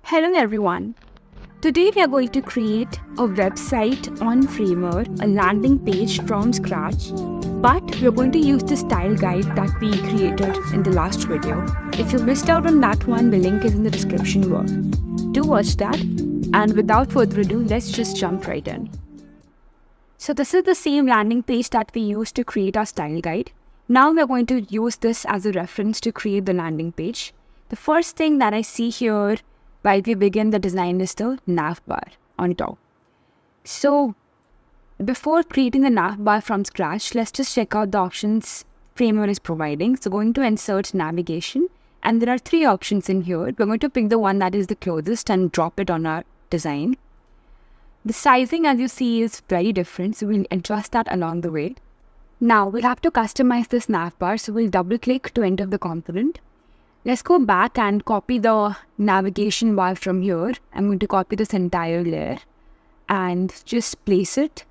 Hello everyone. Today we are going to create a website on Framer, a landing page from scratch, but we are going to use the style guide that we created in the last video. If you missed out on that one, the link is in the description below. Do watch that, and without further ado, let's just jump right in. So this is the same landing page that we used to create our style guide. Now we are going to use this as a reference to create the landing page. The first thing that I see here while we begin the design is the nav bar on top. So before creating the nav bar from scratch, let's just check out the options Framer is providing. So going to insert navigation, and there are three options in here. We're going to pick the one that is the closest and drop it on our design. The sizing, as you see, is very different, so we'll adjust that along the way. Now we'll have to customize this nav bar, so we'll double click to enter the component. Let's go back and copy the navigation bar from here. I'm going to copy this entire layer and just place it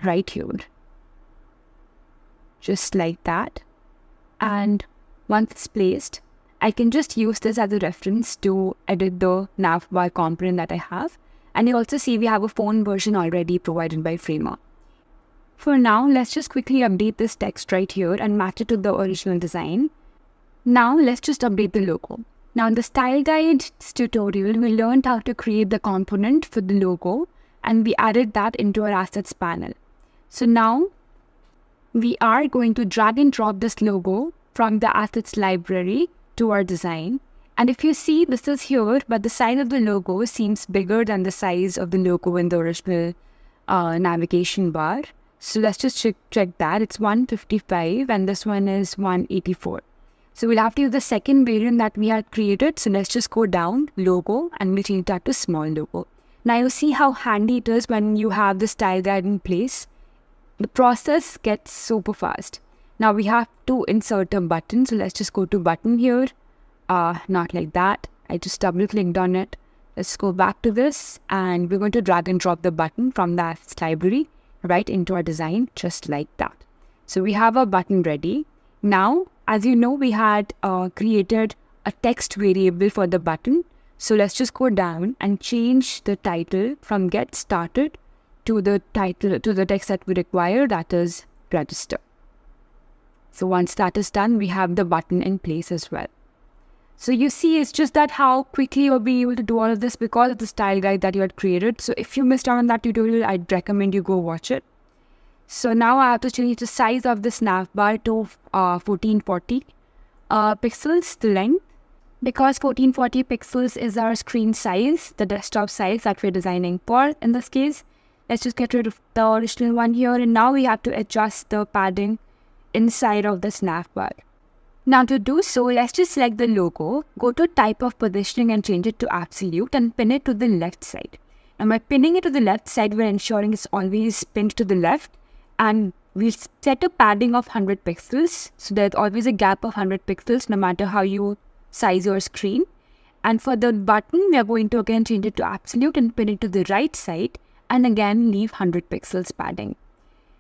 right here. Just like that. And once it's placed, I can just use this as a reference to edit the nav bar component that I have. And you also see we have a font version already provided by Framer. For now, let's just quickly update this text right here and match it to the original design. Now let's just update the logo. Now in the style guide tutorial, we learned how to create the component for the logo, and we added that into our assets panel. So now we are going to drag and drop this logo from the assets library to our design. And if you see, this is here, but the size of the logo seems bigger than the size of the logo in the original navigation bar. So let's just check that. It's 155 and this one is 184. So we'll have to use the second variant that we had created. So let's just go down, logo, and we'll change that to small logo. Now you see how handy it is when you have the style guide in place. The process gets super fast. Now we have to insert a button. So let's just go to button here. Not like that. I just double clicked on it. Let's go back to this, and we're going to drag and drop the button from the assets library right into our design, just like that. So we have our button ready. Now, as you know, we had created a text variable for the button. So let's just go down and change the title from get started to the title, to the text that we require, that is register. So once that is done, we have the button in place as well. So you see, it's just that how quickly you'll be able to do all of this because of the style guide that you had created. So if you missed out on that tutorial, I'd recommend you go watch it. So now I have to change the size of this nav bar to 1440 pixels, the length. Because 1440 pixels is our screen size, the desktop size that we're designing for in this case. Let's just get rid of the original one here, and now we have to adjust the padding inside of this nav bar. Now to do so, let's just select the logo, go to type of positioning and change it to absolute and pin it to the left side. And by pinning it to the left side, we're ensuring it's always pinned to the left. And we'll set a padding of 100 pixels. So there's always a gap of 100 pixels no matter how you size your screen. And for the button, we are going to again change it to absolute and pin it to the right side. And again, leave 100 pixels padding.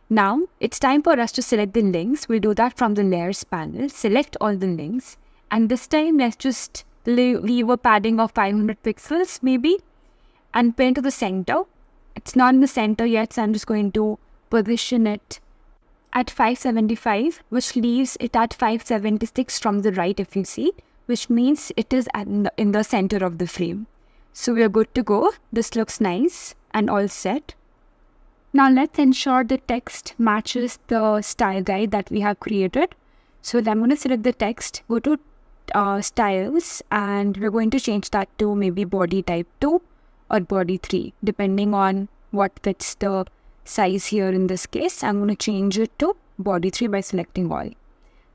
Now, it's time for us to select the links. We'll do that from the layers panel. Select all the links. And this time, let's just leave a padding of 500 pixels maybe. And pin to the center. It's not in the center yet, so I'm just going to position it at 575, which leaves it at 576 from the right if you see, which means it is in the center of the frame. So we are good to go. This looks nice and all set. Now let's ensure the text matches the style guide that we have created. So I'm going to select the text, go to styles, and we're going to change that to maybe body type 2 or body 3, depending on what fits the size here. In this case, I'm going to change it to body 3 by selecting all.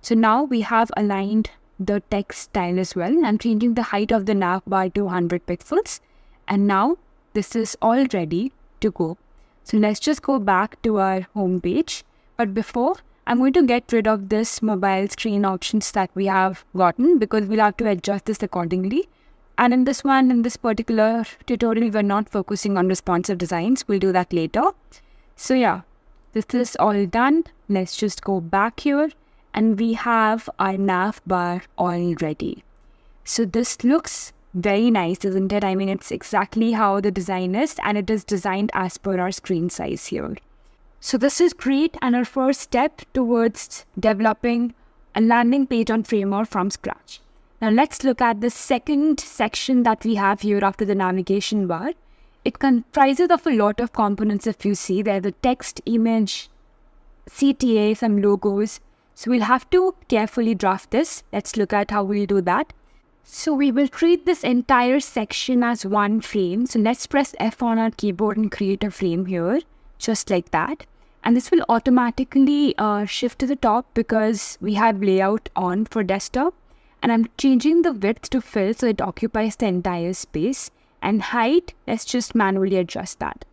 So now we have aligned the text style as well. I'm changing the height of the nav bar to 100 pixels. And now this is all ready to go. So let's just go back to our home page. But before, I'm going to get rid of this mobile screen options that we have gotten because we'll have to adjust this accordingly. And in this particular tutorial, we're not focusing on responsive designs. We'll do that later. So yeah, this is all done. Let's just go back here and we have our nav bar all ready. So this looks very nice, isn't it? I mean, it's exactly how the design is, and it is designed as per our screen size here. So this is great, and our first step towards developing a landing page on Framer from scratch. Now let's look at the second section that we have here after the navigation bar. It comprises of a lot of components. If you see, there's the text, image, CTA, some logos. So we'll have to carefully draft this. Let's look at how we'll do that. So we will treat this entire section as one frame. So let's press F on our keyboard and create a frame here, just like that. And this will automatically shift to the top because we have layout on for desktop. And I'm changing the width to fill so it occupies the entire space. And height, let's just manually adjust that.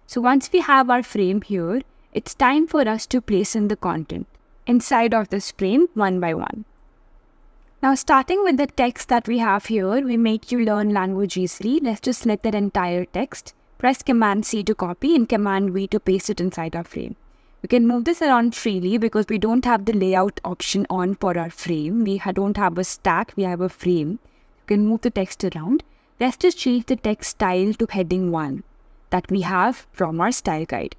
So once we have our frame here, it's time for us to place in the content inside of this frame one by one. Now starting with the text that we have here, we make you learn language easily. Let's just select that entire text. Press Command C to copy and Command V to paste it inside our frame. We can move this around freely because we don't have the layout option on for our frame. We don't have a stack, we have a frame. You can move the text around. Let's just change the text style to heading 1 that we have from our style guide.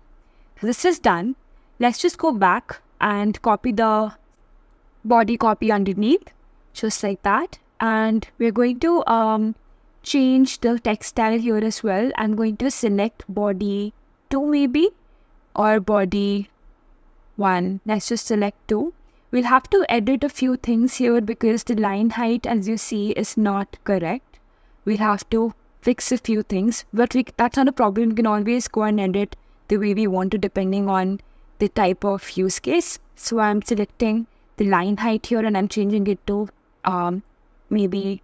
So this is done. Let's just go back and copy the body copy underneath, just like that. And we're going to change the text style here as well. I'm going to select body 2 maybe, or body 1. Let's just select 2. We'll have to edit a few things here because the line height, as you see, is not correct. We'll have to fix a few things, but that's not a problem. We can always go and edit the way we want to depending on the type of use case. So I'm selecting the line height here and I'm changing it to maybe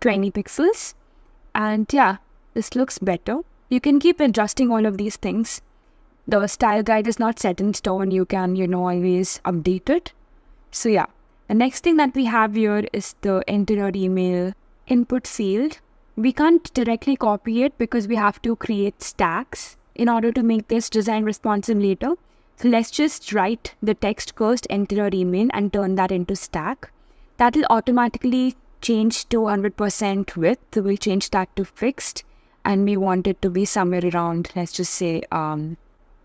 20 pixels. And yeah, this looks better. You can keep adjusting all of these things. The style guide is not set in stone. You can, always update it. So yeah, the next thing that we have here is the enter your email input field. We can't directly copy it because we have to create stacks in order to make this design responsive later. So let's just write the text first, enter your email, and turn that into stack. That will automatically change to 100% width. So we'll change that to fixed, and we want it to be somewhere around, let's just say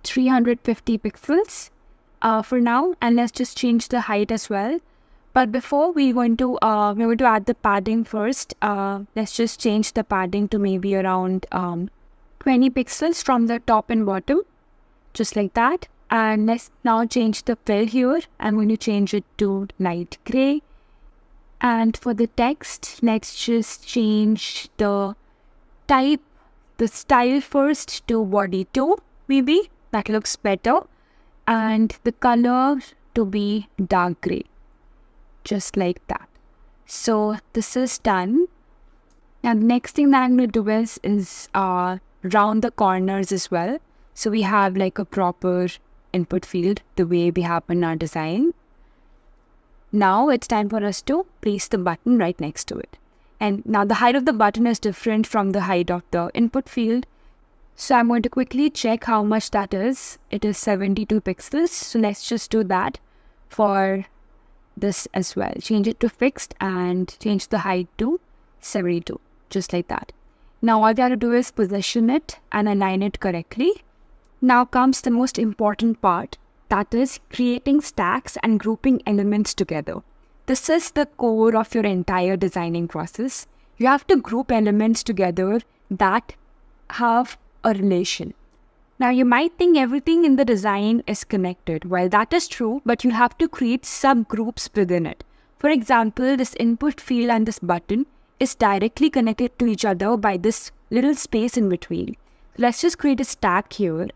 350 pixels for now. And let's just change the height as well. But before we're going to add the padding first. Let's just change the padding to maybe around 20 pixels from the top and bottom, just like that. And let's now change the fill here. I'm going to change it to light gray. And for the text, let's just change the type, the style first to body 2 maybe. That looks better. And the color to be dark gray, just like that. So this is done. Now the next thing that I'm going to do is round the corners as well. So we have like a proper input field the way we have in our design. Now it's time for us to place the button right next to it. And now the height of the button is different from the height of the input field. So I'm going to quickly check how much that is. It is 72 pixels. So let's just do that for this as well. Change it to fixed and change the height to 72, just like that. Now all we have to do is position it and align it correctly. Now comes the most important part, that is creating stacks and grouping elements together. This is the core of your entire designing process. You have to group elements together that have a relation. Now you might think everything in the design is connected. Well, that is true, but you have to create subgroups within it. For example, this input field and this button is directly connected to each other by this little space in between. Let's just create a stack here,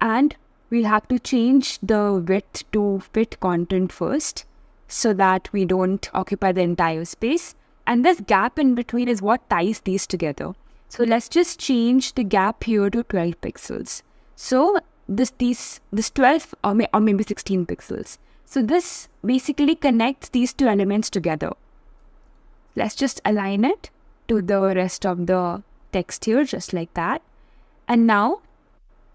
and we'll have to change the width to fit content first so that we don't occupy the entire space. And this gap in between is what ties these together. So let's just change the gap here to 12 pixels. So this 12 or maybe 16 pixels. So this basically connects these two elements together. Let's just align it to the rest of the text here, just like that. And now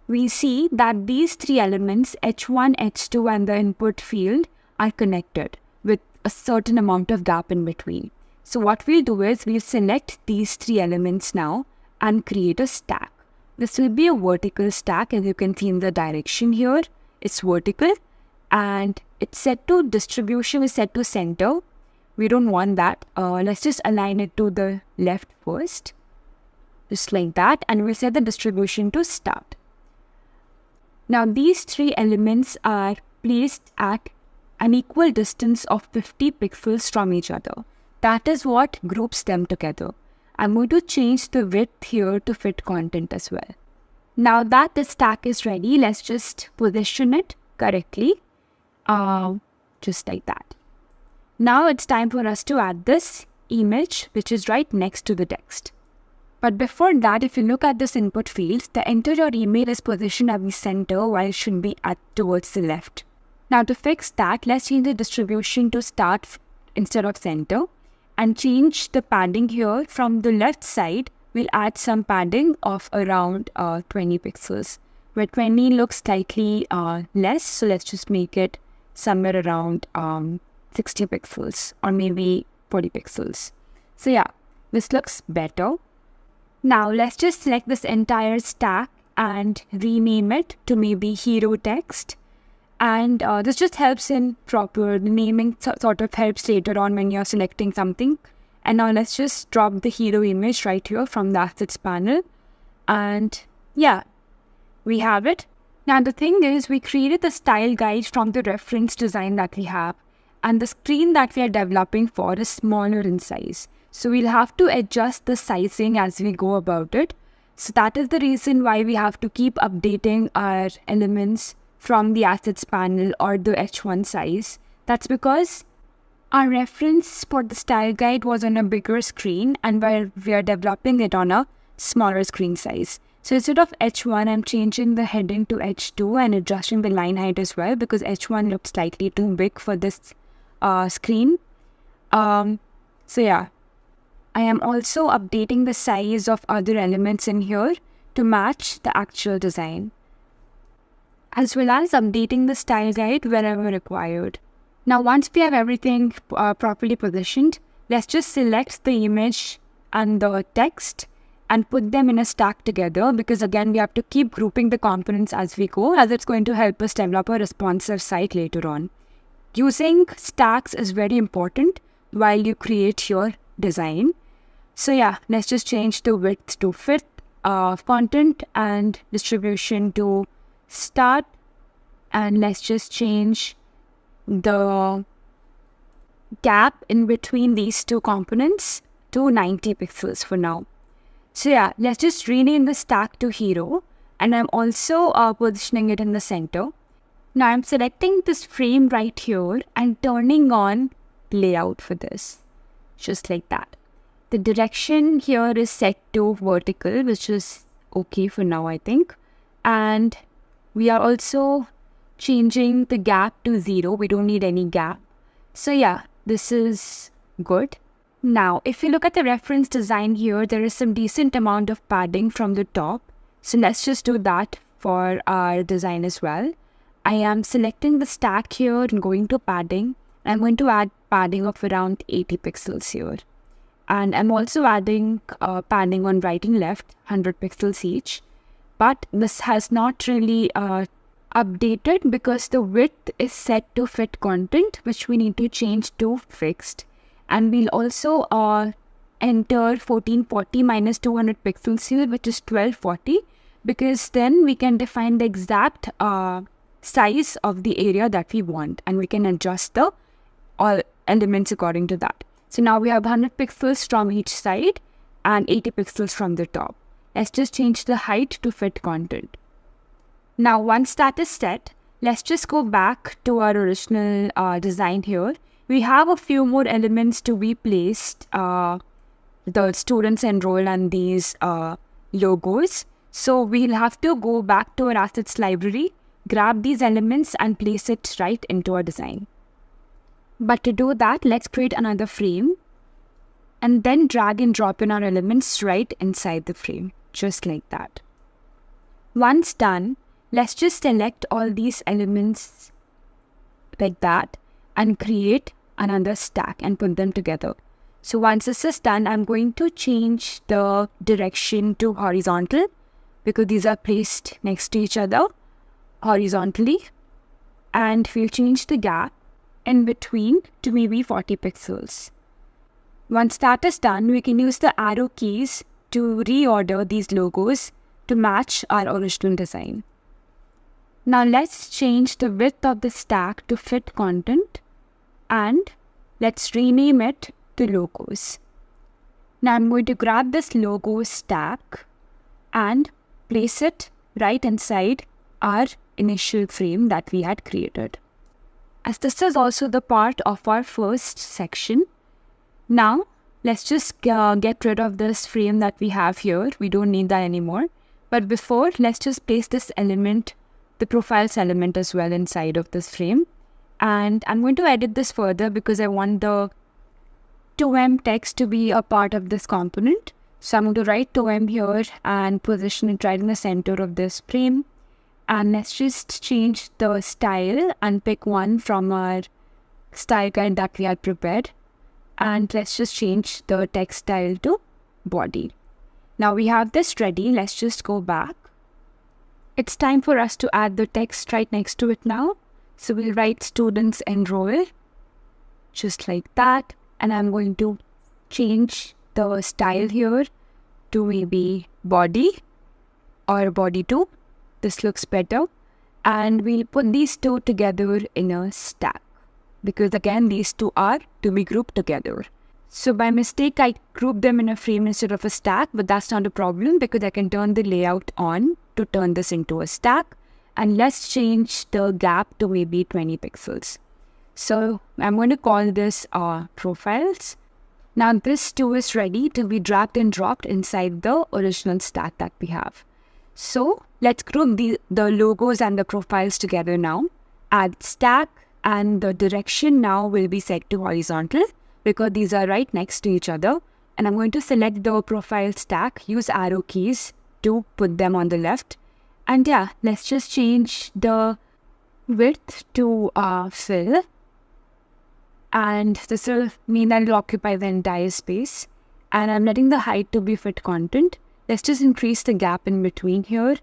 we see that these three elements, H1, H2 and the input field, are connected with a certain amount of gap in between. So what we'll do is we'll select these 3 elements now and create a stack. This will be a vertical stack, as you can see in the direction here. It's vertical and it's set to distribution is set to center. We don't want that. Let's just align it to the left first. Just like that, and we'll set the distribution to start. Now these 3 elements are placed at an equal distance of 50 pixels from each other. That is what groups them together. I'm going to change the width here to fit content as well. Now that the stack is ready, let's just position it correctly, just like that. Now it's time for us to add this image, which is right next to the text. But before that, if you look at this input field, the enter your email is positioned at the center while it should be towards the left. Now to fix that, let's change the distribution to start instead of center and change the padding here. From the left side, we'll add some padding of around 20 pixels, where 20 looks slightly less. So let's just make it somewhere around 60 pixels or maybe 40 pixels. So yeah, this looks better. Now let's just select this entire stack and rename it to maybe hero text. And this just helps in proper naming, sort of helps later on when you're selecting something. And now let's just drop the hero image right here from the assets panel. And yeah, we have it. Now the thing is, we created the style guide from the reference design that we have. And the screen that we are developing for is smaller in size. So we'll have to adjust the sizing as we go about it. So that is the reason why we have to keep updating our elements from the assets panel or the H1 size. That's because our reference for the style guide was on a bigger screen and while we are developing it on a smaller screen size. So instead of H1, I'm changing the heading to H2 and adjusting the line height as well because H1 looks slightly too big for this screen. So yeah, I am also updating the size of other elements in here to match the actual design, as well as updating the style guide wherever required. Now once we have everything properly positioned, let's just select the image and the text and put them in a stack together, because again we have to keep grouping the components as we go, as it's going to help us develop a responsive site later on. Using stacks is very important while you create your design. So yeah, let's just change the width to fit content and distribution to start, and let's just change the gap in between these 2 components to 90 pixels for now. So yeah, let's just rename the stack to hero, and I'm also positioning it in the center. Now I'm selecting this frame right here and turning on layout for this, just like that. The direction here is set to vertical, which is okay for now, I think. And we are also changing the gap to 0. We don't need any gap. So yeah, this is good. Now, if you look at the reference design here, there is some decent amount of padding from the top. So let's just do that for our design as well. I am selecting the stack here and going to padding. I'm going to add padding of around 80 pixels here. And I'm also adding padding on right and left, 100 pixels each. But this has not really updated because the width is set to fit content, which we need to change to fixed. And we'll also enter 1440 minus 200 pixels here, which is 1240, because then we can define the exact size of the area that we want, and we can adjust the all elements according to that. So now we have 100 pixels from each side and 80 pixels from the top. Let's just change the height to fit content. Now once that is set, let's just go back to our original design here. We have a few more elements to be placed, the students enroll and these logos. So we'll have to go back to our assets library, grab these elements and place it right into our design. But to do that, let's create another frame and then drag and drop in our elements right inside the frame, just like that. Once done, let's just select all these elements like that and create another stack and put them together. So once this is done, I'm going to change the direction to horizontal because these are placed next to each other horizontally. And we'll change the gap in between to maybe 40 pixels. Once that is done, we can use the arrow keys to reorder these logos to match our original design. Now let's change the width of the stack to fit content and let's rename it to logos. Now I'm going to grab this logo stack and place it right inside our initial frame that we had created. As this is also the part of our first section, now let's just get rid of this frame that we have here. We don't need that anymore. But before, let's just place this element, the profiles element as well inside of this frame. And I'm going to edit this further because I want the 2M text to be a part of this component. So I'm going to write 2M here and position it right in the center of this frame. And let's just change the style and pick one from our style guide that we had prepared. And let's just change the text style to body. Now we have this ready. Let's just go back. It's time for us to add the text right next to it now. So we'll write students enroll, just like that. And I'm going to change the style here to maybe body or body 2. This looks better. And we'll put these two together in a stack because again, these two are to be grouped together. So by mistake, I grouped them in a frame instead of a stack, but that's not a problem because I can turn the layout on to turn this into a stack. And let's change the gap to maybe 20 pixels. So I'm going to call this profiles. Now this too is ready to be dragged and dropped inside the original stack that we have. So let's group the logos and the profiles together now. Add stack and the direction now will be set to horizontal because these are right next to each other. And I'm going to select the profile stack, use arrow keys to put them on the left. And yeah, let's just change the width to fill. And this will mean that it will occupy the entire space. And I'm letting the height to be fit content. Let's just increase the gap in between here.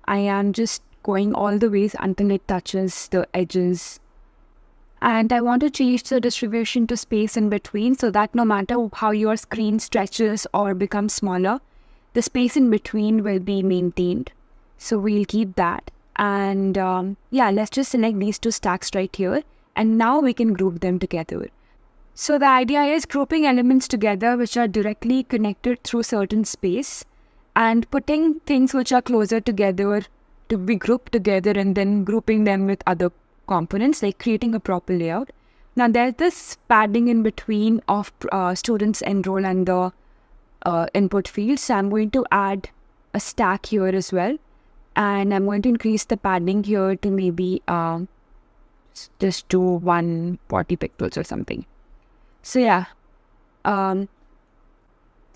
I am just going all the way until it touches the edges. And I want to change the distribution to space in between so that no matter how your screen stretches or becomes smaller, the space in between will be maintained. So we'll keep that. And yeah, let's just select these two stacks right here. And now we can group them together. So the idea is grouping elements together which are directly connected through certain space and putting things which are closer together to be grouped together and then grouping them with other components, like creating a proper layout. Now there's this padding in between of students enroll and the input fields. So I'm going to add a stack here as well. And I'm going to increase the padding here to maybe just to 140 pixels or something. So yeah. So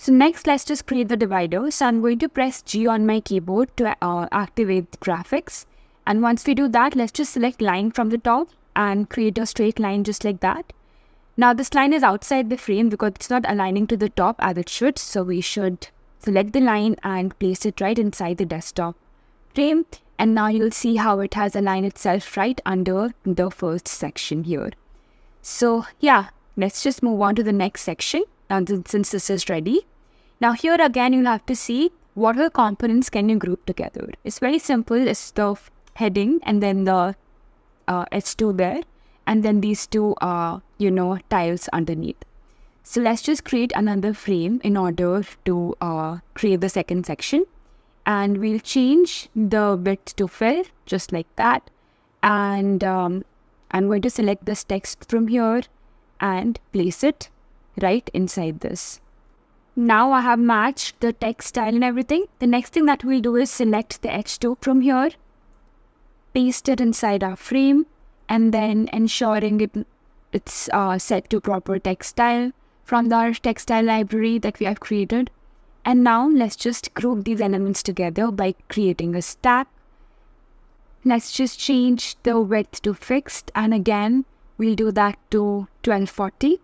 next, let's just create the divider. So I'm going to press G on my keyboard to activate graphics. And once we do that, let's just select line from the top and create a straight line just like that. Now this line is outside the frame because it's not aligning to the top as it should. So we should select the line and place it right inside the desktop frame. And now you'll see how it has aligned itself right under the first section here. So yeah, let's just move on to the next section now since this is ready. Now here again, you'll have to see what other components can you group together. It's very simple. It's the heading and then the H2 there. And then these two, tiles underneath. So let's just create another frame in order to create the second section. And we'll change the width to fill just like that. And I'm going to select this text from here and place it right inside this. Now I have matched the text style and everything. The next thing that we'll do is select the H2 from here, paste it inside our frame, and then ensuring it's set to proper text style from our text style library that we have created. And now let's just group these elements together by creating a stack. Let's just change the width to fixed, and again we'll do that to 1240.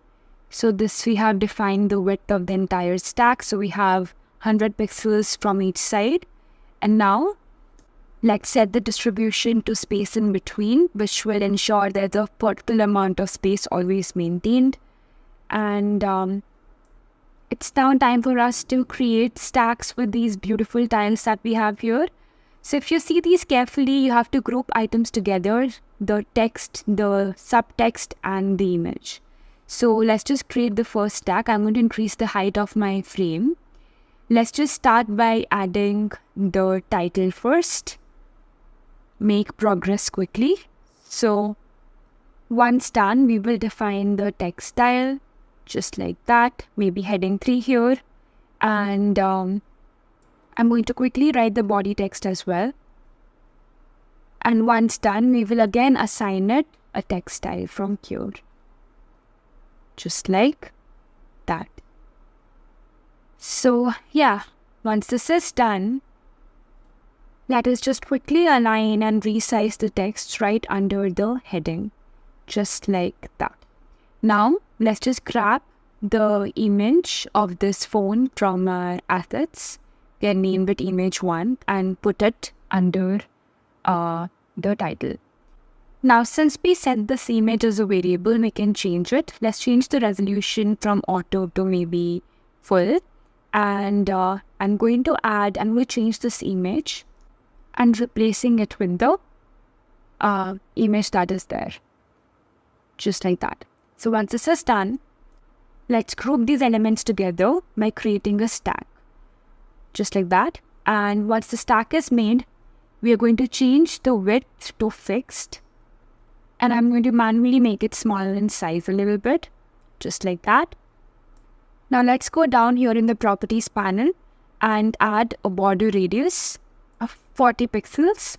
So this we have defined the width of the entire stack. So we have 100 pixels from each side. And now let's set the distribution to space in between, which will ensure that the particular amount of space always maintained. And it's now time for us to create stacks with these beautiful tiles that we have here. So if you see these carefully, you have to group items together, the text, the subtext, and the image. So let's just create the first stack. I'm going to increase the height of my frame. Let's just start by adding the title first. Make progress quickly. So once done, we will define the text style just like that, maybe heading 3 here. And I'm going to quickly write the body text as well. And once done, we will again assign it a text style from here. Just like that. So yeah, once this is done, let us just quickly align and resize the text right under the heading. Just like that. Now, let's just grab the image of this phone from our assets. We named it image 1 and put it under the title. Now, since we set this image as a variable, we can change it. Let's change the resolution from auto to maybe full. And I'm going to change this image and replacing it with the image that is there. Just like that. So once this is done, let's group these elements together by creating a stack. Just like that. And once the stack is made, we are going to change the width to fixed. And I'm going to manually make it smaller in size a little bit. Just like that. Now let's go down here in the properties panel and add a border radius of 40 pixels.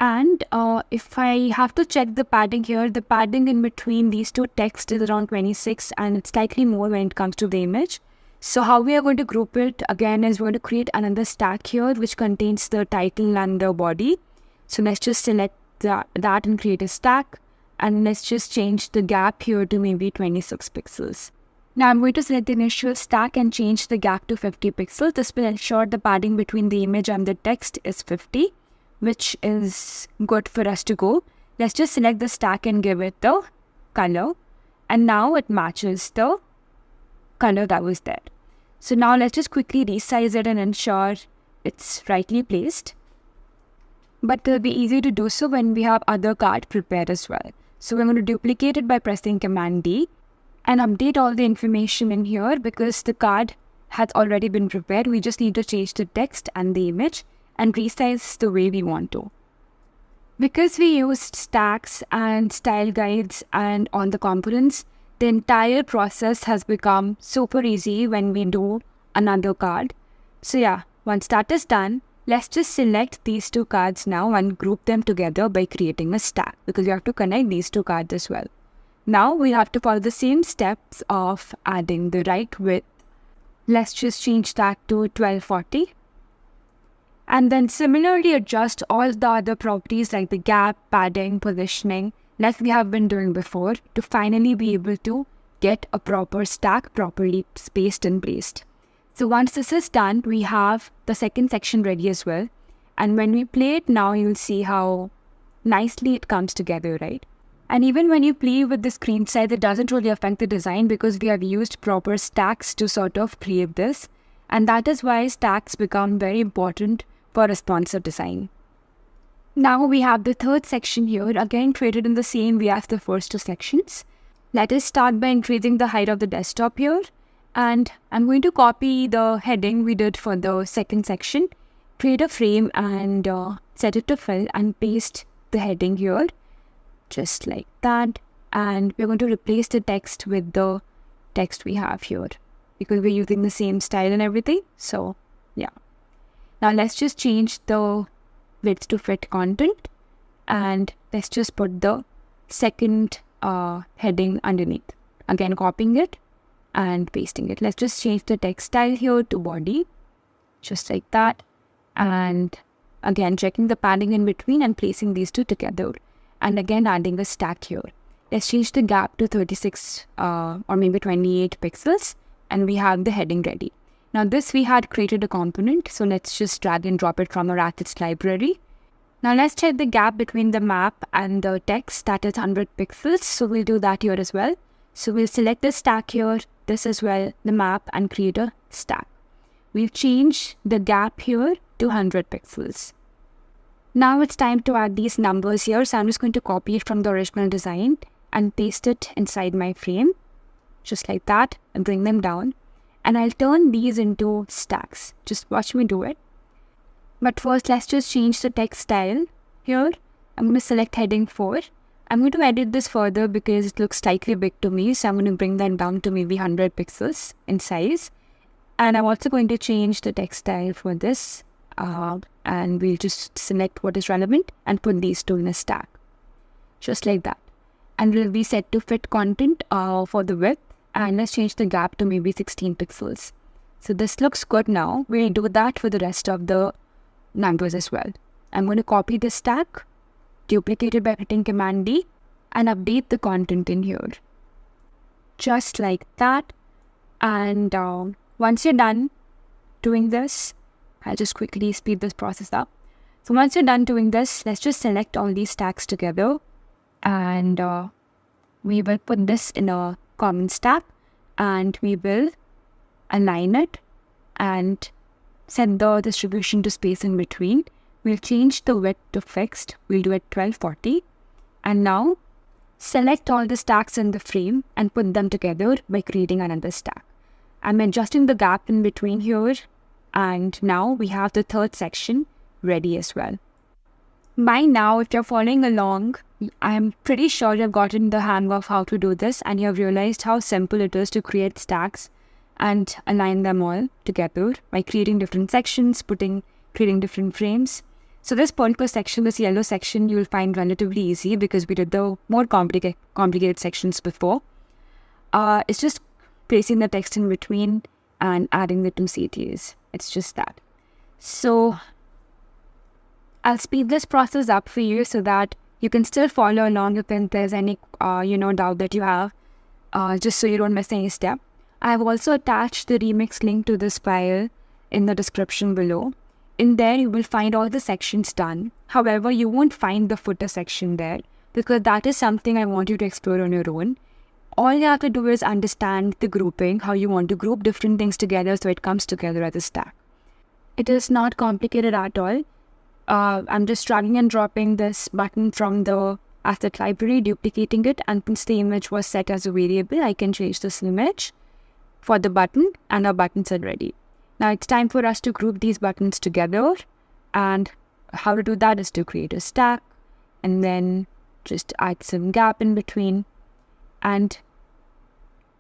And if I have to check the padding here, the padding in between these two texts is around 26 and it's slightly more when it comes to the image. So how we are going to group it again is we're going to create another stack here which contains the title and the body. So let's just select that and create a stack. And let's just change the gap here to maybe 26 pixels. Now I'm going to select the initial stack and change the gap to 50 pixels. This will ensure the padding between the image and the text is 50. Which is good for us to go. Let's just select the stack and give it the color. And now it matches the color that was there. So now let's just quickly resize it and ensure it's rightly placed. But it will be easy to do so when we have other card prepared as well. So we're going to duplicate it by pressing Command D and update all the information in here because the card has already been prepared. We just need to change the text and the image and resize the way we want to. Because we used stacks and style guides and on the components, the entire process has become super easy when we do another card. So yeah, once that is done, let's just select these two cards now and group them together by creating a stack because you have to connect these two cards as well. Now we have to follow the same steps of adding the right width. Let's just change that to 1240. And then similarly adjust all the other properties like the gap, padding, positioning, like we have been doing before to finally be able to get a proper stack properly spaced and placed. So once this is done, we have the second section ready as well. And when we play it now, you'll see how nicely it comes together, right? And even when you play with the screen size, it doesn't really affect the design because we have used proper stacks to sort of create this. And that is why stacks become very important for responsive design. Now we have the third section here, again created in the same way as the first two sections. Let us start by increasing the height of the desktop here. And I'm going to copy the heading we did for the second section, create a frame and set it to fill and paste the heading here, just like that. And we're going to replace the text with the text we have here because we're using the same style and everything. So yeah. Now let's just change the width to fit content and let's just put the second heading underneath. Again, copying it and pasting it. Let's just change the text style here to body, just like that. And again, checking the padding in between and placing these two together. And again, adding a stack here. Let's change the gap to 36 or maybe 28 pixels, and we have the heading ready. Now this we had created a component, so let's just drag and drop it from our assets library. Now let's check the gap between the map and the text, that is 100 pixels. So we'll do that here as well. So we'll select the stack here, this as well, the map, and create a stack. We've changed the gap here to 100 pixels. Now it's time to add these numbers here. So I'm just going to copy it from the original design and paste it inside my frame, just like that, and bring them down. And I'll turn these into stacks. Just watch me do it. But first, let's just change the text style here. I'm going to select heading 4. I'm going to edit this further because it looks slightly big to me. So I'm going to bring that down to maybe 100 pixels in size. And I'm also going to change the text style for this. And we'll just select what is relevant and put these two in a stack. Just like that. And we'll be set to fit content for the width. And let's change the gap to maybe 16 pixels. So this looks good now. We'll do that for the rest of the numbers as well. I'm going to copy this stack, duplicate it by hitting Command D, and update the content in here. Just like that. And once you're done doing this, I'll just quickly speed this process up. So once you're done doing this, let's just select all these stacks together. And we will put this in a common stack. And we will align it and set the distribution to space in between. We'll change the width to fixed. We'll do it 1240. And now select all the stacks in the frame and put them together by creating another stack. I'm adjusting the gap in between here. And now we have the third section ready as well. By now, if you're following along, I'm pretty sure you've gotten the hang of how to do this and you've realized how simple it is to create stacks and align them all together by creating different sections, creating different frames. So this purple section, this yellow section, you'll find relatively easy because we did the more complicated sections before. It's just placing the text in between and adding the two CTAs. It's just that. So I'll speed this process up for you so that you can still follow along if there's any doubt that you have, just so you don't miss any step. I have also attached the remix link to this file in the description below. In there, you will find all the sections done. However, you won't find the footer section there because that is something I want you to explore on your own. All you have to do is understand the grouping, how you want to group different things together so it comes together as a stack. It is not complicated at all. I'm just dragging and dropping this button from the asset library, duplicating it, and since the image was set as a variable, I can change this image for the button and our buttons are ready. Now it's time for us to group these buttons together, and how to do that is to create a stack and then just add some gap in between and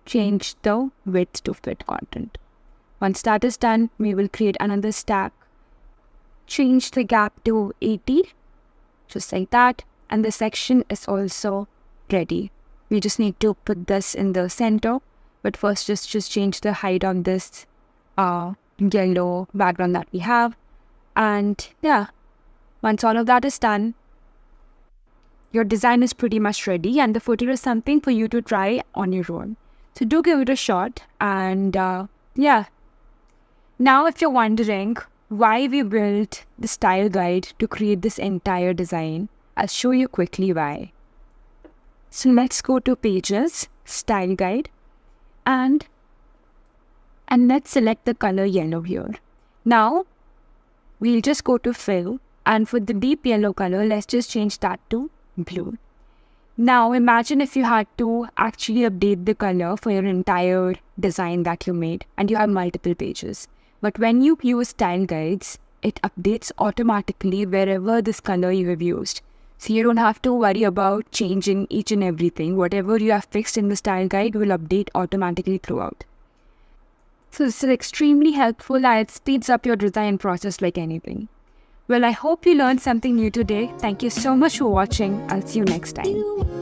change the width to fit content. Once that is done, we will create another stack, change the gap to 80, just like that, and the section is also ready. We just need to put this in the center, but first just change the height of this yellow background that we have. And yeah, once all of that is done, your design is pretty much ready and the footer is something for you to try on your own. So do give it a shot. And yeah, now if you're wondering why we built the style guide to create this entire design, I'll show you quickly why. So let's go to Pages, Style Guide, and let's select the color yellow here. Now, we'll just go to Fill, and for the deep yellow color, let's just change that to blue. Now, imagine if you had to actually update the color for your entire design that you made, and you have multiple pages. But when you use style guides, it updates automatically wherever this color you have used. So you don't have to worry about changing each and everything. Whatever you have fixed in the style guide will update automatically throughout. So this is extremely helpful and it speeds up your design process like anything. Well, I hope you learned something new today. Thank you so much for watching. I'll see you next time.